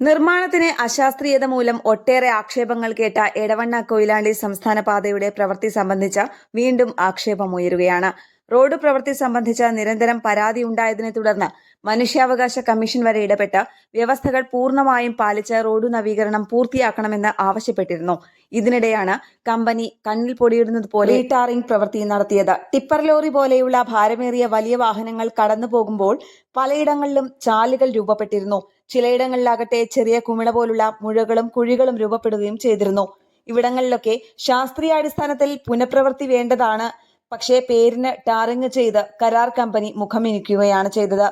നിർമ്മാണത്തിന് അശാസ്ത്രീയത മൂലം ഒട്ടേറെ ആക്ഷേപങ്ങൾ കേട്ട എടവണ്ണ കൊയിലാണ്ടി സംസ്ഥാന പാതയുടെ പ്രവൃത്തി സംബന്ധിച്ച് വീണ്ടും ആക്ഷേപമുയരുകയാണ്. റോഡ് പ്രവൃത്തി സംബന്ധിച്ച നിരന്തരം പരാതിയുണ്ടായതിനെ തുടർന്ന് മനുഷ്യാവകാശ കമ്മീഷൻ വരെ ഇടപെട്ട് വ്യവസ്ഥകൾ പൂർണ്ണമായും പാലിച്ച് റോഡ് നവീകരണം പൂർത്തിയാക്കണമെന്ന് ആവശ്യപ്പെട്ടിരുന്നു. ഇതിനിടെയാണ് കമ്പനി കണ്ണിൽ പൊടിയിടുന്നത് പോലെ റീടാറിംഗ് പ്രവൃത്തി നടത്തിയത്. ടിപ്പർ ലോറി പോലെയുള്ള ഭാരമേറിയ വലിയ വാഹനങ്ങൾ കടന്നു പോകുമ്പോൾ പലയിടങ്ങളിലും ചാലുകൾ രൂപപ്പെട്ടിരുന്നു. ചിലയിടങ്ങളിലാകട്ടെ ചെറിയ കുമിള പോലുള്ള മുഴകളും കുഴികളും രൂപപ്പെടുകയും ചെയ്തിരുന്നു. ഇവിടങ്ങളിലൊക്കെ ശാസ്ത്രീയാടിസ്ഥാനത്തിൽ പുനഃപ്രവൃത്തി വേണ്ടതാണ്. പക്ഷേ പേരിന് ടാറിംഗ് ചെയ്ത് കരാർ കമ്പനി മുഖമിനുക്കുകയാണ് ചെയ്തത്.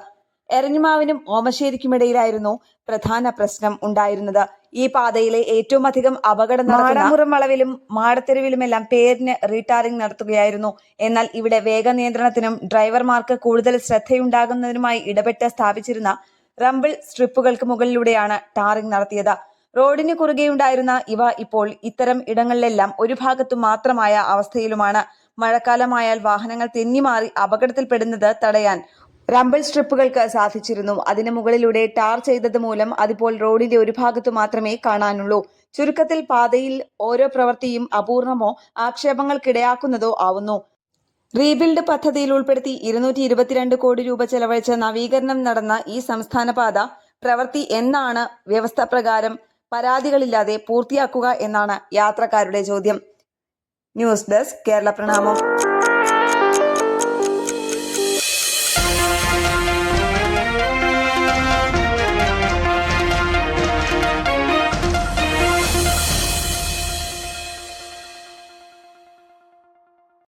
എരഞ്ഞിമാവിനും ഓമശ്ശേരിക്കുമിടയിലായിരുന്നു പ്രധാന പ്രശ്നം ഉണ്ടായിരുന്നത്. ഈ പാതയിലെ ഏറ്റവും അധികം അപകടം മാടാമുറം വളവിലും മാടത്തെരുവിലുമെല്ലാം പേരിന് റീടാറിംഗ് നടത്തുകയായിരുന്നു. എന്നാൽ ഇവിടെ വേഗ നിയന്ത്രണത്തിനും ഡ്രൈവർമാർക്ക് കൂടുതൽ ശ്രദ്ധയുണ്ടാകുന്നതിനുമായി ഇടപെട്ട് സ്ഥാപിച്ചിരുന്ന റംബിൾ സ്ട്രിപ്പുകൾക്ക് മുകളിലൂടെയാണ് ടാറിംഗ് നടത്തിയത്. റോഡിന് കുറുകെയുണ്ടായിരുന്ന ഇവ ഇപ്പോൾ ഇത്തരം ഇടങ്ങളിലെല്ലാം ഒരു ഭാഗത്തു മാത്രമായ അവസ്ഥയിലുമാണ്. മഴക്കാലമായാൽ വാഹനങ്ങൾ തെന്നിമാറി അപകടത്തിൽപ്പെടുന്നത് തടയാൻ റംബിൾ സ്ട്രിപ്പുകൾക്ക് സാധിച്ചിരുന്നു. അതിന് മുകളിലൂടെ ടാർ ചെയ്തത് മൂലം അതിപ്പോൾ റോഡിന്റെ ഒരു ഭാഗത്തു മാത്രമേ കാണാനുള്ളൂ. ചുരുക്കത്തിൽ പാതയിൽ ഓരോ പ്രവൃത്തിയും അപൂർണമോ ആക്ഷേപങ്ങൾക്കിടയാക്കുന്നതോ ആവുന്നു. റീബിൽഡ് പദ്ധതിയിൽ ഉൾപ്പെടുത്തി 222 കോടി രൂപ ചെലവഴിച്ച് നവീകരണം നടന്ന ഈ സംസ്ഥാന പാത പ്രവൃത്തി എന്നാണ് വ്യവസ്ഥ പ്രകാരം പരാതികളില്ലാതെ പൂർത്തിയാക്കുക എന്നാണ് യാത്രക്കാരുടെ ചോദ്യം. ന്യൂസ് ഡെസ്ക് കേരള പ്രണാമം.